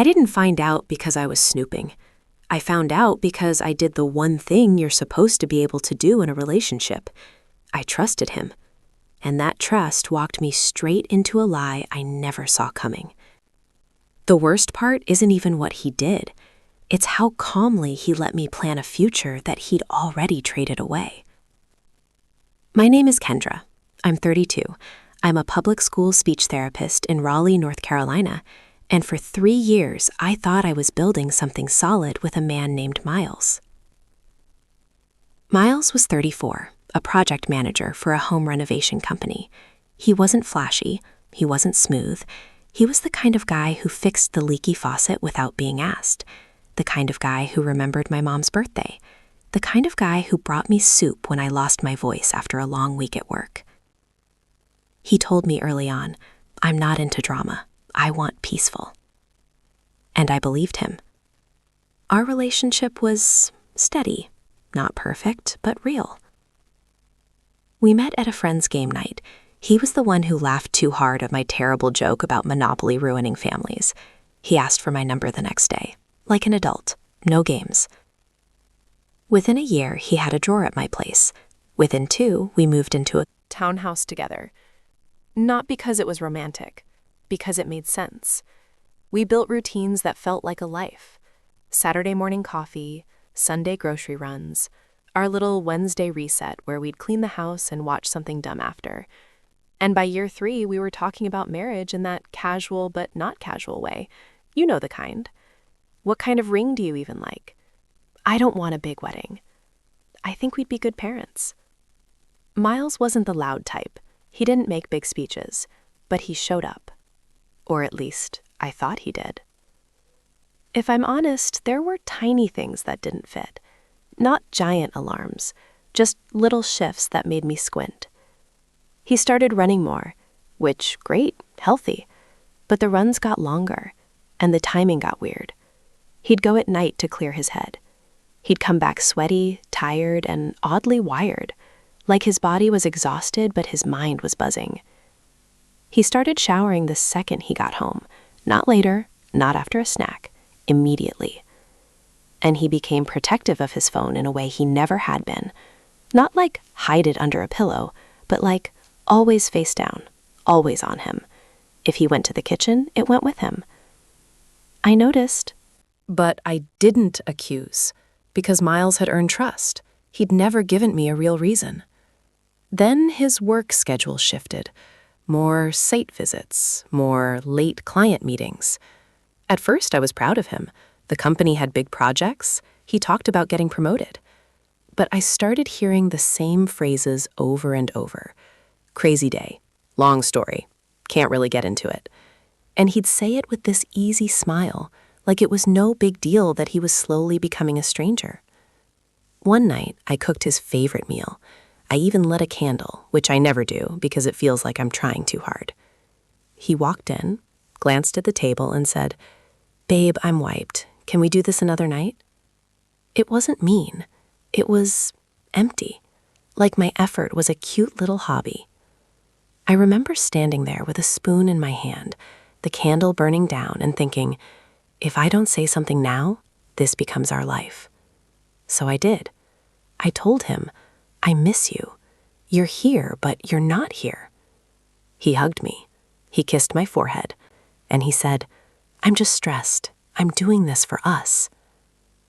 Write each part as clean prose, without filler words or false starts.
didn't find out because I was snooping. I found out because I did the one thing you're supposed to be able to do in a relationship. I trusted him. And that trust walked me straight into a lie I never saw coming. The worst part isn't even what he did. It's how calmly he let me plan a future that he'd already traded away. My name is Kendra. I'm 32. I'm a public school speech therapist in Raleigh, North Carolina, and for 3 years I thought I was building something solid with a man named Miles. Miles was 34, a project manager for a home renovation company. He wasn't flashy, he wasn't smooth. He was the kind of guy who fixed the leaky faucet without being asked, the kind of guy who remembered my mom's birthday, the kind of guy who brought me soup when I lost my voice after a long week at work. He told me early on, "I'm not into drama. I want peaceful." And I believed him. Our relationship was steady, not perfect, but real. We met at a friend's game night. He was the one who laughed too hard at my terrible joke about Monopoly ruining families. He asked for my number the next day, like an adult, no games. Within a year, he had a drawer at my place. Within 2, we moved into a townhouse together. Not because it was romantic, because it made sense. We built routines that felt like a life. Saturday morning coffee, Sunday grocery runs, our little Wednesday reset where we'd clean the house and watch something dumb after. And by year 3, we were talking about marriage in that casual but not casual way. You know the kind. What kind of ring do you even like? I don't want a big wedding. I think we'd be good parents. Miles wasn't the loud type. He didn't make big speeches, but he showed up. Or at least, I thought he did. If I'm honest, there were tiny things that didn't fit. Not giant alarms, just little shifts that made me squint. He started running more, which, great, healthy. But the runs got longer, and the timing got weird. He'd go at night to clear his head. He'd come back sweaty, tired, and oddly wired, like his body was exhausted but his mind was buzzing. He started showering the second he got home, not later, not after a snack, immediately. And he became protective of his phone in a way he never had been. Not like hide it under a pillow, but like always face down, always on him. If he went to the kitchen, it went with him. I noticed. But I didn't accuse, because Miles had earned trust. He'd never given me a real reason. Then his work schedule shifted. More site visits, more late client meetings. At first, I was proud of him. The company had big projects. He talked about getting promoted. But I started hearing the same phrases over and over. Crazy day. Long story. Can't really get into it. And he'd say it with this easy smile, like it was no big deal that he was slowly becoming a stranger. One night, I cooked his favorite meal. I even lit a candle, which I never do because it feels like I'm trying too hard. He walked in, glanced at the table, and said, "Babe, I'm wiped. Can we do this another night?" It wasn't mean. It was empty, like my effort was a cute little hobby. I remember standing there with a spoon in my hand, the candle burning down, and thinking, if I don't say something now, this becomes our life. So I did. I told him, "I miss you. You're here, but you're not here." He hugged me. He kissed my forehead, and he said, "I'm just stressed. I'm doing this for us."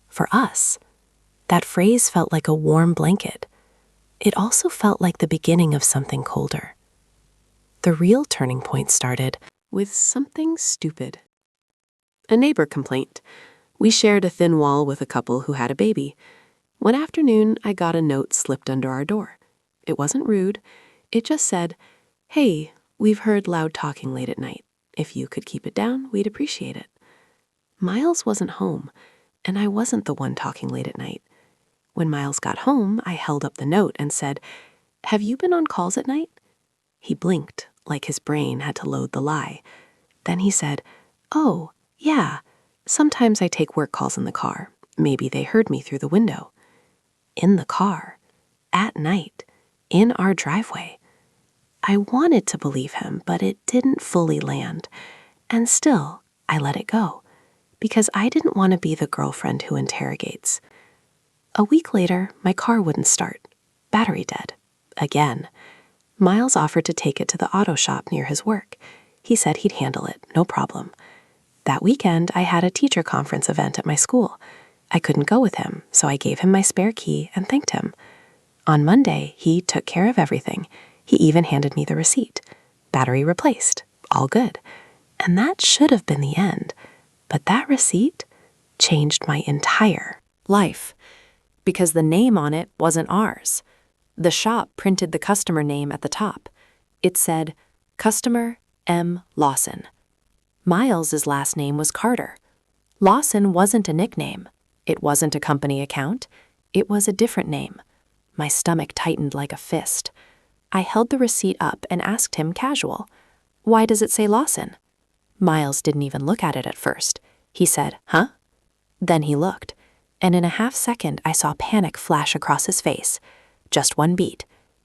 For us. That phrase felt like a warm blanket. It also felt like the beginning of something colder. The real turning point started with something stupid. A neighbor complaint. We shared a thin wall with a couple who had a baby. One afternoon, I got a note slipped under our door. It wasn't rude. It just said, "Hey, we've heard loud talking late at night. If you could keep it down, we'd appreciate it." Miles wasn't home, and I wasn't the one talking late at night. When Miles got home, I held up the note and said, "Have you been on calls at night?" He blinked, like his brain had to load the lie. Then he said, "Oh, yeah. Sometimes I take work calls in the car. Maybe they heard me through the window." In the car. At night. In our driveway. I wanted to believe him, but it didn't fully land. And still, I let it go. because I didn't want to be the girlfriend who interrogates. A week later, my car wouldn't start. Battery dead. Again. Miles offered to take it to the auto shop near his work. He said he'd handle it, no problem. That weekend, I had a teacher conference event at my school. I couldn't go with him, so I gave him my spare key and thanked him. On Monday, he took care of everything. He even handed me the receipt. Battery replaced. All good. And that should have been the end. But that receipt changed my entire life. Because the name on it wasn't ours. The shop printed the customer name at the top. It said, Customer M. Lawson. Miles's last name was Carter. Lawson wasn't a nickname. It wasn't a company account. It was a different name. My stomach tightened like a fist. I held the receipt up and asked him casual, "Why does it say Lawson?" Miles didn't even look at it at first. He said, "Huh?" Then he looked, and in a half-second I saw panic flash across his face. Just one beat.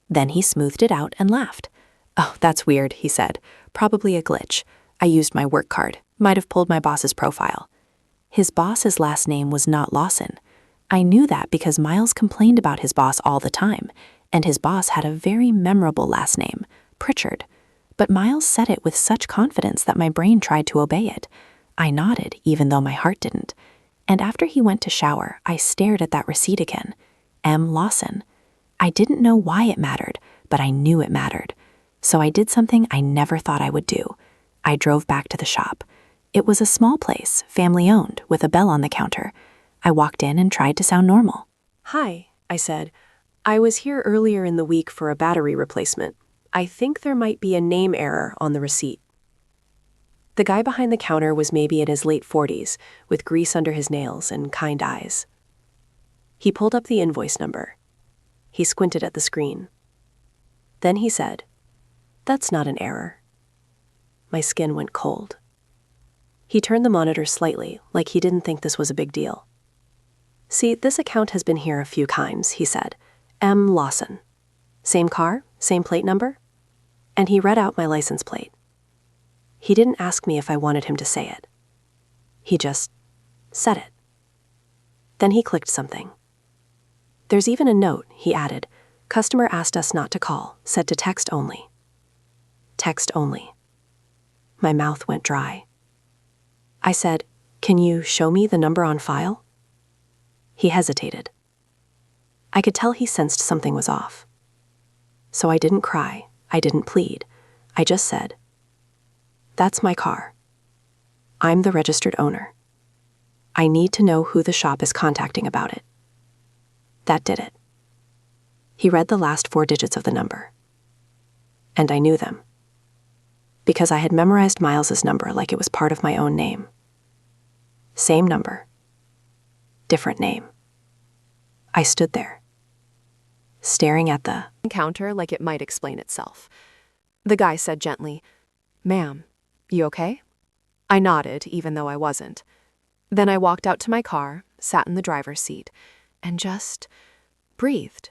Then he smoothed it out and laughed. "Oh, that's weird," he said. "Probably a glitch. I used my work card. Might have pulled my boss's profile." His boss's last name was not Lawson. I knew that because Miles complained about his boss all the time, and his boss had a very memorable last name, Pritchard. But Miles said it with such confidence that my brain tried to obey it. I nodded, even though my heart didn't. And after he went to shower, I stared at that receipt again. M. Lawson. I didn't know why it mattered, but I knew it mattered. So I did something I never thought I would do. I drove back to the shop. It was a small place, family-owned, with a bell on the counter. I walked in and tried to sound normal. "Hi," I said. "I was here earlier in the week for a battery replacement. I think there might be a name error on the receipt." The guy behind the counter was maybe in his late 40s, with grease under his nails and kind eyes. He pulled up the invoice number. He squinted at the screen. Then he said, "That's not an error." My skin went cold. He turned the monitor slightly, like he didn't think this was a big deal. "See, this account has been here a few times," he said. "M. Lawson. Same car? Same plate number?" And he read out my license plate. He didn't ask me if I wanted him to say it. He just said it. Then he clicked something. "There's even a note," he added. "Customer asked us not to call, said to text only." Text only. My mouth went dry. I said, "Can you show me the number on file?" He hesitated. I could tell he sensed something was off. So I didn't cry. I didn't plead. I just said, "That's my car. I'm the registered owner. I need to know who the shop is contacting about it." That did it. He read the last 4 digits of the number. And I knew them. Because I had memorized Miles's number like it was part of my own name. Same number. Different name. I stood there, staring at the counter like it might explain itself. The guy said gently, "Ma'am, you okay?" I nodded, even though I wasn't. Then I walked out to my car, sat in the driver's seat, and just breathed.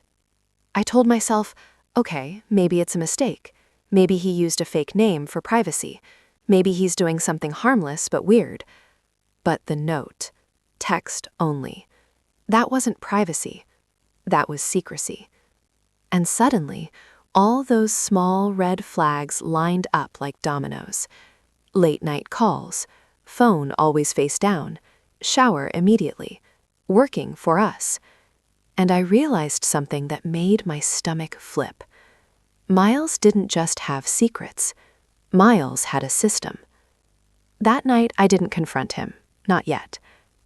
I told myself, okay, maybe it's a mistake. Maybe he used a fake name for privacy. Maybe he's doing something harmless but weird. But the note, text only, that wasn't privacy. That was secrecy. And suddenly, all those small red flags lined up like dominoes. Late night calls, phone always face down, shower immediately, working for us. And I realized something that made my stomach flip. Miles didn't just have secrets. Miles had a system. That night, I didn't confront him. Not yet.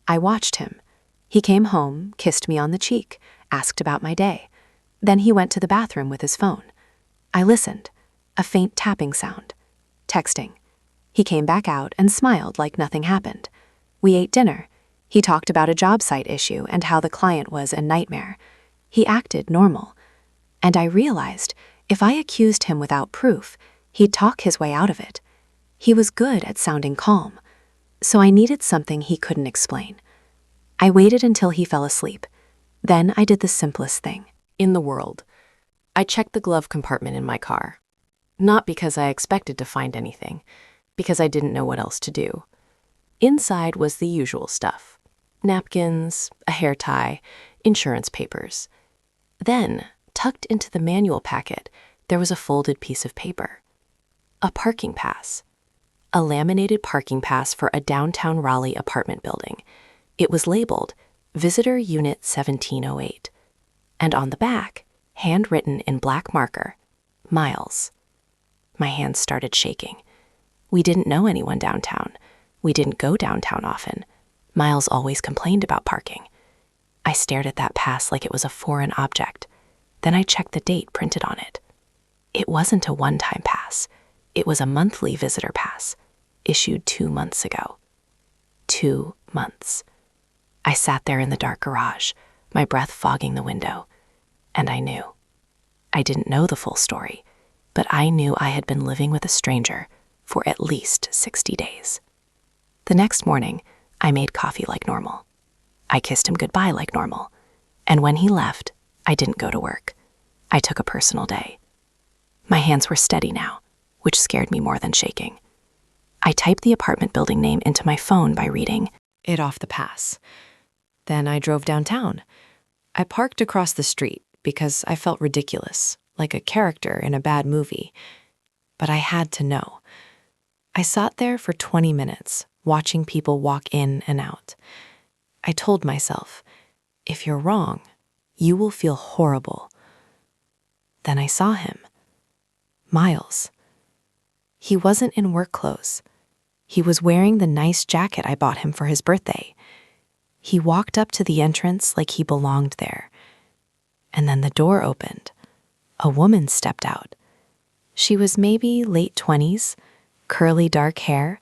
I watched him. He came home, kissed me on the cheek, asked about my day. Then he went to the bathroom with his phone. I listened. A faint tapping sound. Texting. He came back out and smiled like nothing happened. We ate dinner. He talked about a job site issue and how the client was a nightmare. He acted normal. And I realized, if I accused him without proof, he'd talk his way out of it. He was good at sounding calm. So I needed something he couldn't explain. I waited until he fell asleep. Then I did the simplest thing in the world. I checked the glove compartment in my car. Not because I expected to find anything, because I didn't know what else to do. Inside was the usual stuff: napkins, a hair tie, insurance papers. Then, tucked into the manual packet, there was a folded piece of paper. A parking pass. A laminated parking pass for a downtown Raleigh apartment building. It was labeled Visitor Unit 1708. And on the back, handwritten in black marker, Miles. My hands started shaking. We didn't know anyone downtown. We didn't go downtown often. Miles always complained about parking. I stared at that pass like it was a foreign object. Then I checked the date printed on it. It wasn't a one-time pass. It was a monthly visitor pass, issued 2 months ago. 2 months. I sat there in the dark garage, my breath fogging the window, and I knew. I didn't know the full story, but I knew I had been living with a stranger for at least 60 days. The next morning, I made coffee like normal. I kissed him goodbye like normal. And when he left, I didn't go to work. I took a personal day. My hands were steady now, which scared me more than shaking. I typed the apartment building name into my phone by reading it off the pass. Then I drove downtown. I parked across the street because I felt ridiculous, like a character in a bad movie. But I had to know. I sat there for 20 minutes, watching people walk in and out. I told myself, if you're wrong, you will feel horrible. Then I saw him. Miles. He wasn't in work clothes. He was wearing the nice jacket I bought him for his birthday. He walked up to the entrance like he belonged there. And then the door opened. A woman stepped out. She was maybe late 20s, curly dark hair,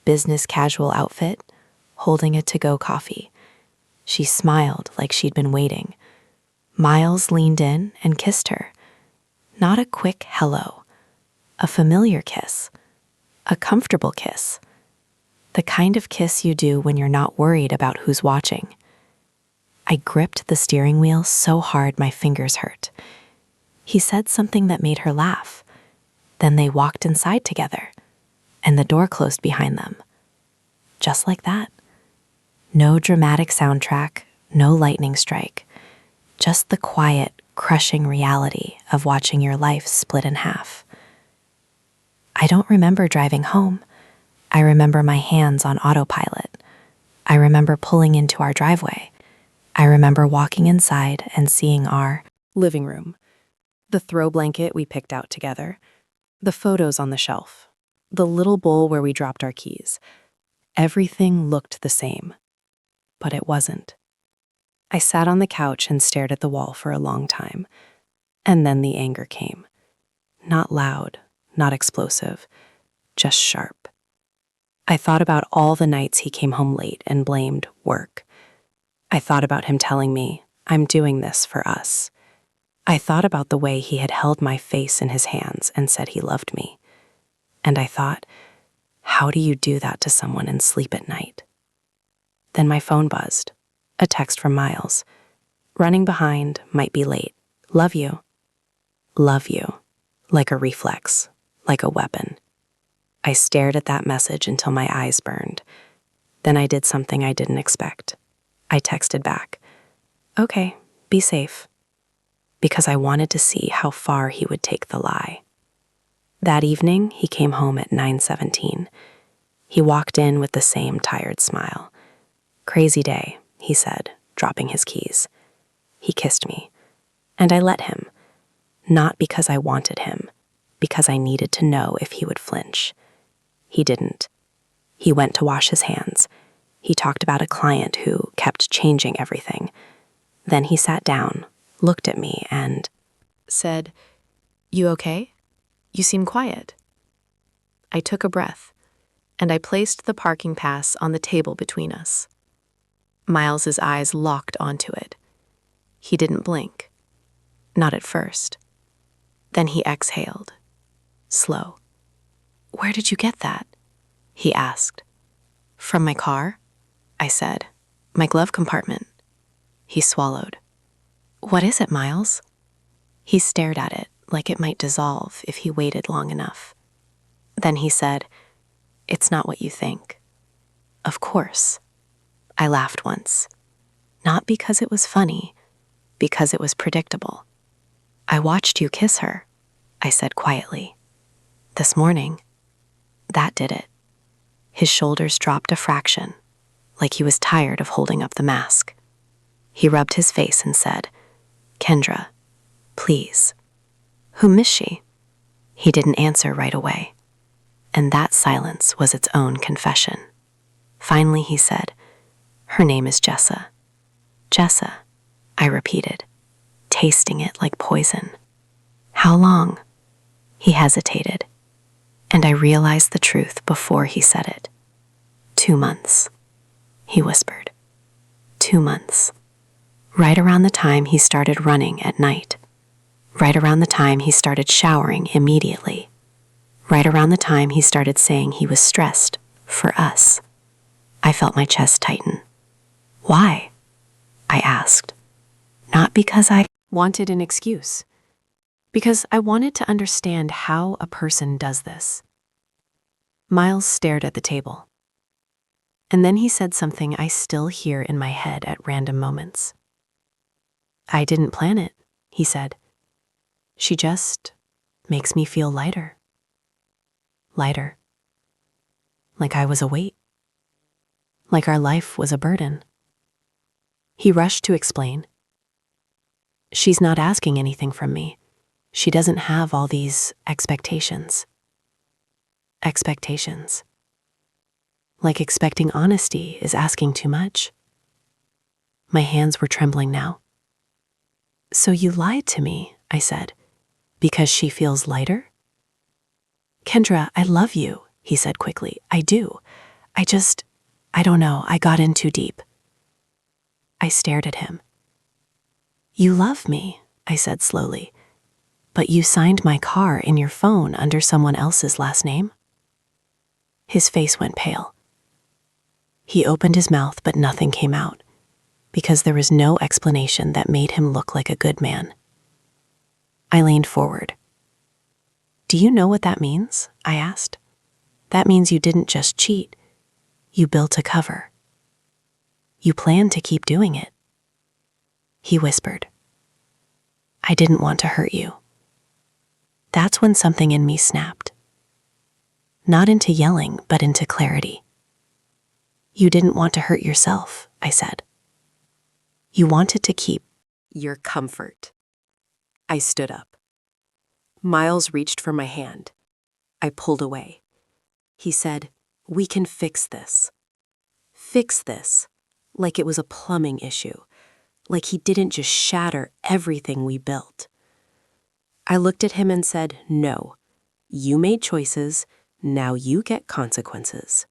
business casual outfit, holding a to-go coffee. She smiled like she'd been waiting. Miles leaned in and kissed her. Not a quick hello. A familiar kiss. A comfortable kiss. The kind of kiss you do when you're not worried about who's watching. I gripped the steering wheel so hard my fingers hurt. He said something that made her laugh. Then they walked inside together, and the door closed behind them. Just like that. No dramatic soundtrack, no lightning strike. Just the quiet, crushing reality of watching your life split in half. I don't remember driving home. I remember my hands on autopilot. I remember pulling into our driveway. I remember walking inside and seeing our living room, the throw blanket we picked out together, the photos on the shelf, the little bowl where we dropped our keys. Everything looked the same, but it wasn't. I sat on the couch and stared at the wall for a long time, and then the anger came. Not loud, not explosive, just sharp. I thought about all the nights he came home late and blamed work. I thought about him telling me, I'm doing this for us. I thought about the way he had held my face in his hands and said he loved me. And I thought, how do you do that to someone and sleep at night? Then my phone buzzed. A text from Miles. Running behind, might be late. Love you. Love you. Like a reflex, like a weapon. I stared at that message until my eyes burned. Then I did something I didn't expect. I texted back, okay, be safe. Because I wanted to see how far he would take the lie. That evening, he came home at 9:17. He walked in with the same tired smile. Crazy day, he said, dropping his keys. He kissed me, and I let him. Not because I wanted him, because I needed to know if he would flinch. He didn't. He went to wash his hands. He talked about a client who kept changing everything. Then he sat down, looked at me, and said, "You okay? You seem quiet." I took a breath, and I placed the parking pass on the table between us. Miles's eyes locked onto it. He didn't blink. Not at first. Then he exhaled. Slow. "Where did you get that?" he asked. "From my car," I said. "My glove compartment." He swallowed. "What is it, Miles?" He stared at it like it might dissolve if he waited long enough. Then he said, "It's not what you think." Of course. I laughed once. Not because it was funny, because it was predictable. I watched you kiss her, I said quietly. This morning. That did it. His shoulders dropped a fraction, like he was tired of holding up the mask. He rubbed his face and said, Kendra, please. Who missed she? He didn't answer right away, and that silence was its own confession. Finally he said, her name is Jessa. Jessa, I repeated, tasting it like poison. How long? He hesitated, and I realized the truth before he said it. 2 months, he whispered. 2 months. Right around the time he started running at night. Right around the time he started showering immediately. Right around the time he started saying he was stressed for us. I felt my chest tighten. Why? I asked. Not because I wanted an excuse. Because I wanted to understand how a person does this. Miles stared at the table. And then he said something I still hear in my head at random moments. I didn't plan it, he said. She just makes me feel lighter. Lighter. Like I was a weight. Like our life was a burden. He rushed to explain. She's not asking anything from me. She doesn't have all these expectations. Expectations. Like expecting honesty is asking too much. My hands were trembling now. So you lied to me, I said, because she feels lighter? Kendra, I love you, he said quickly. I do. I don't know, I got in too deep. I stared at him. You love me, I said slowly, but you signed my car in your phone under someone else's last name? His face went pale. He opened his mouth, but nothing came out, because there was no explanation that made him look like a good man. I leaned forward. Do you know what that means? I asked. That means you didn't just cheat. You built a cover. You planned to keep doing it. He whispered. I didn't want to hurt you. That's when something in me snapped. Not into yelling, but into clarity. You didn't want to hurt yourself, I said. You wanted to keep your comfort. I stood up. Miles reached for my hand. I pulled away. He said, we can fix this. Fix this. Like it was a plumbing issue. Like he didn't just shatter everything we built. I looked at him and said, no. You made choices. Now you get consequences.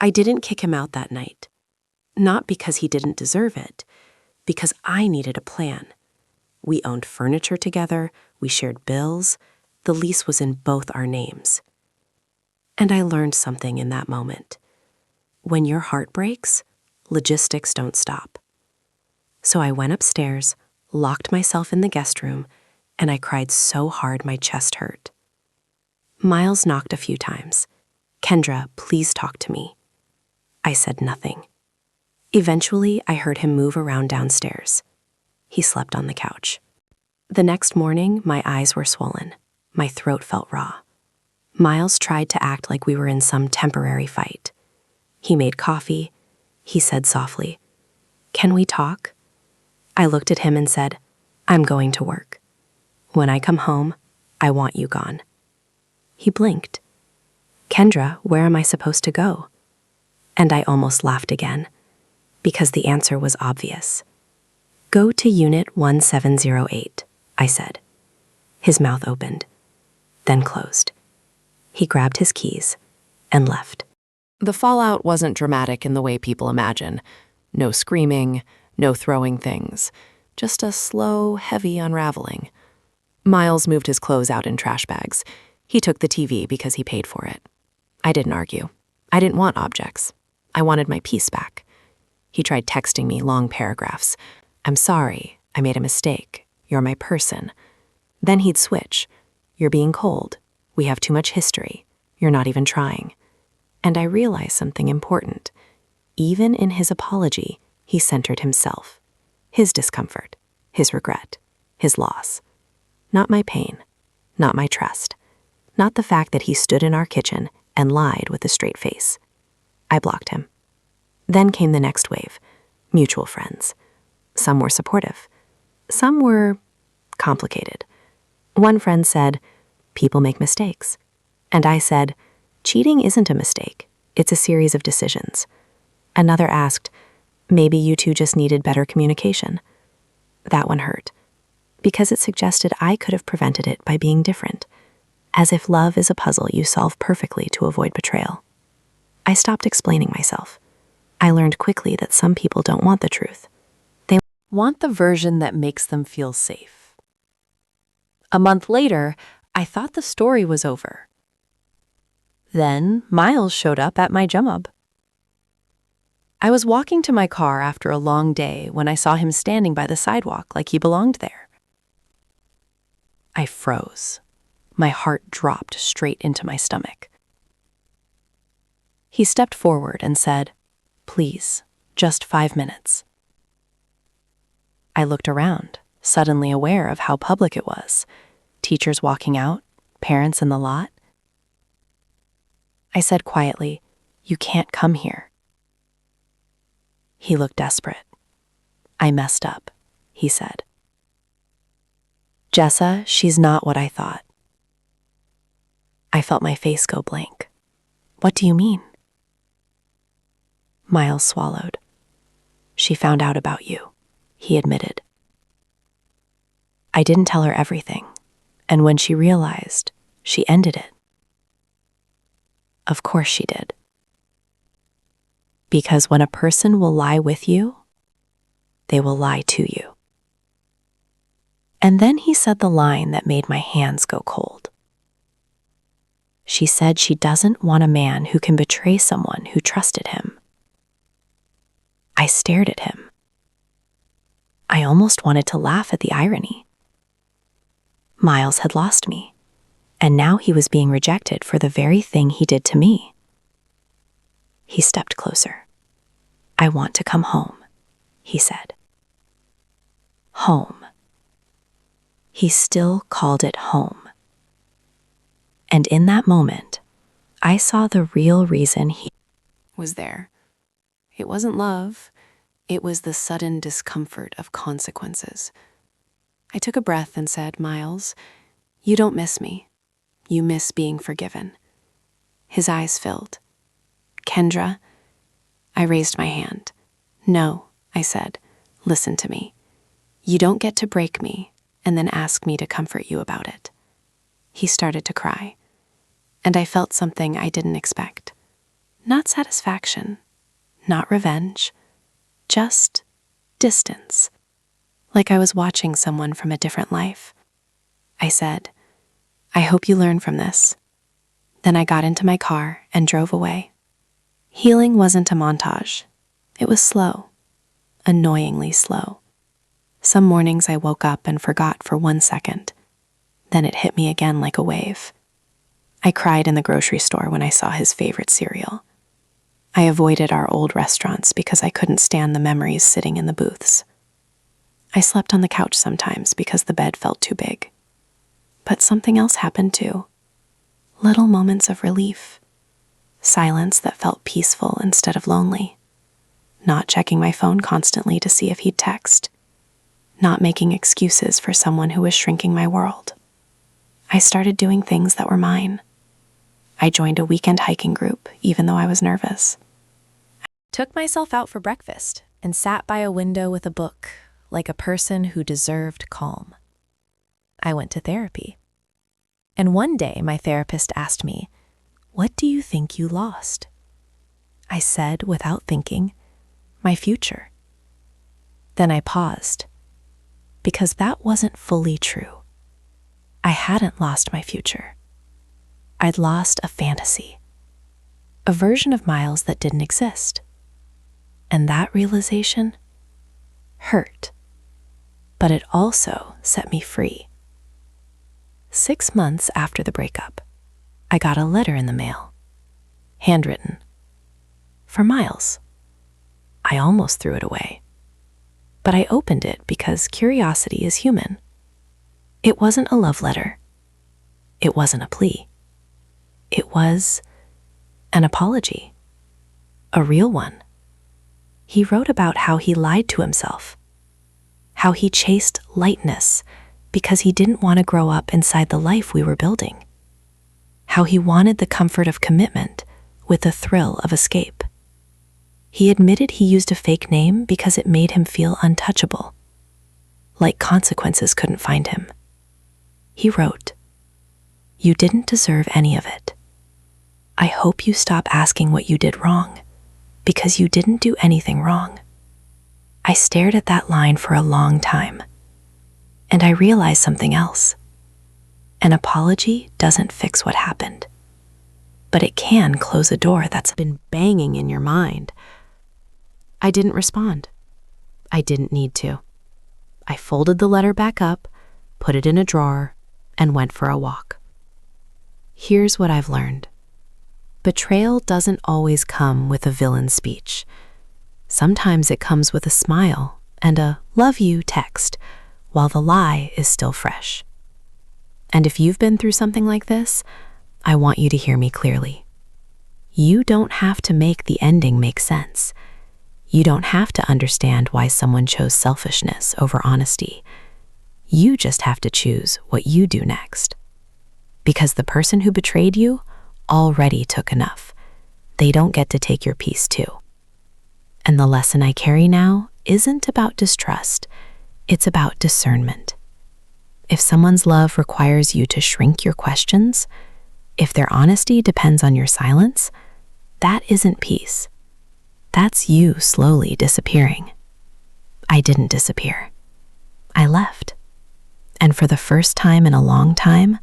I didn't kick him out that night. Not because he didn't deserve it. Because I needed a plan. We owned furniture together. We shared bills. The lease was in both our names. And I learned something in that moment. When your heart breaks, logistics don't stop. So I went upstairs, locked myself in the guest room, and I cried so hard my chest hurt. Miles knocked a few times. Kendra, please talk to me. I said nothing. Eventually, I heard him move around downstairs. He slept on the couch. The next morning, my eyes were swollen. My throat felt raw. Miles tried to act like we were in some temporary fight. He made coffee. He said softly, "Can we talk?" I looked at him and said, "I'm going to work. When I come home, I want you gone." He blinked. "Kendra, where am I supposed to go?" And I almost laughed again, because the answer was obvious. "Go to Unit 1708, I said. His mouth opened, then closed. He grabbed his keys and left. The fallout wasn't dramatic in the way people imagine. No screaming, no throwing things. Just a slow, heavy unraveling. Miles moved his clothes out in trash bags. He took the TV because he paid for it. I didn't argue. I didn't want objects. I wanted my peace back. He tried texting me long paragraphs. "I'm sorry. I made a mistake. You're my person." Then he'd switch. "You're being cold. We have too much history. You're not even trying." And I realized something important. Even in his apology, he centered himself, his discomfort, his regret, his loss. Not my pain, not my trust, not the fact that he stood in our kitchen and lied with a straight face. I blocked him. Then came the next wave, mutual friends. Some were supportive. Some were complicated. One friend said, "People make mistakes." And I said, "Cheating isn't a mistake. It's a series of decisions." Another asked, "Maybe you two just needed better communication." That one hurt, because it suggested I could have prevented it by being different, as if love is a puzzle you solve perfectly to avoid betrayal. I stopped explaining myself. I learned quickly that some people don't want the truth. They want the version that makes them feel safe. A month later, I thought the story was over. Then Miles showed up at my job. I was walking to my car after a long day when I saw him standing by the sidewalk like he belonged there. I froze. My heart dropped straight into my stomach. He stepped forward and said, "Please, just 5 minutes." I looked around, suddenly aware of how public it was. Teachers walking out, parents in the lot. I said quietly, "You can't come here." He looked desperate. "I messed up," he said. "Jessa, she's not what I thought." I felt my face go blank. "What do you mean?" Miles swallowed. "She found out about you," he admitted. I didn't tell her everything, and when she realized, she ended it. Of course she did. Because when a person will lie with you, they will lie to you. And then he said the line that made my hands go cold. She said she doesn't want a man who can betray someone who trusted him. I stared at him. I almost wanted to laugh at the irony. Miles had lost me, and now he was being rejected for the very thing he did to me. He stepped closer. "I want to come home," he said. Home. He still called it home. And in that moment, I saw the real reason he was there. It wasn't love. It was the sudden discomfort of consequences. I took a breath and said, "Miles, you don't miss me. You miss being forgiven." His eyes filled. "Kendra," I raised my hand. "No," I said, "listen to me. You don't get to break me and then ask me to comfort you about it." He started to cry, and I felt something I didn't expect. Not satisfaction, not revenge, just distance, like I was watching someone from a different life. I said, "I hope you learn from this." Then I got into my car and drove away. Healing wasn't a montage. It was slow, annoyingly slow. Some mornings I woke up and forgot for 1 second. Then it hit me again like a wave. I cried in the grocery store when I saw his favorite cereal. I avoided our old restaurants because I couldn't stand the memories sitting in the booths. I slept on the couch sometimes because the bed felt too big. But something else happened too. Little moments of relief. Silence that felt peaceful instead of lonely. Not checking my phone constantly to see if he'd text. Not making excuses for someone who was shrinking my world. I started doing things that were mine. I joined a weekend hiking group, even though I was nervous. I took myself out for breakfast and sat by a window with a book, like a person who deserved calm. I went to therapy. And one day my therapist asked me, "What do you think you lost?" I said, without thinking, "My future." Then I paused, because that wasn't fully true. I hadn't lost my future. I'd lost a fantasy, a version of Miles that didn't exist. And that realization hurt, but it also set me free. 6 months after the breakup, I got a letter in the mail. handwritten. For Miles. I almost threw it away. But I opened it because curiosity is human. It wasn't a love letter. It wasn't a plea. It was an apology. A real one. He wrote about how he lied to himself, how he chased lightness because he didn't want to grow up inside the life we were building, how he wanted the comfort of commitment with the thrill of escape. He admitted he used a fake name because it made him feel untouchable, like consequences couldn't find him. He wrote, "You didn't deserve any of it. I hope you stop asking what you did wrong, because you didn't do anything wrong." I stared at that line for a long time, and I realized something else. An apology doesn't fix what happened, but it can close a door that's been banging in your mind. I didn't respond. I didn't need to. I folded the letter back up, put it in a drawer, and went for a walk. Here's what I've learned. Betrayal doesn't always come with a villain speech. Sometimes it comes with a smile and a "love you" text while the lie is still fresh. And if you've been through something like this, I want you to hear me clearly. You don't have to make the ending make sense. You don't have to understand why someone chose selfishness over honesty. You just have to choose what you do next. Because the person who betrayed you already took enough. They don't get to take your peace too. And the lesson I carry now isn't about distrust. It's about discernment. If someone's love requires you to shrink your questions, if their honesty depends on your silence, that isn't peace. That's you slowly disappearing. I didn't disappear. I left. And for the first time in a long time,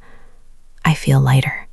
I feel lighter.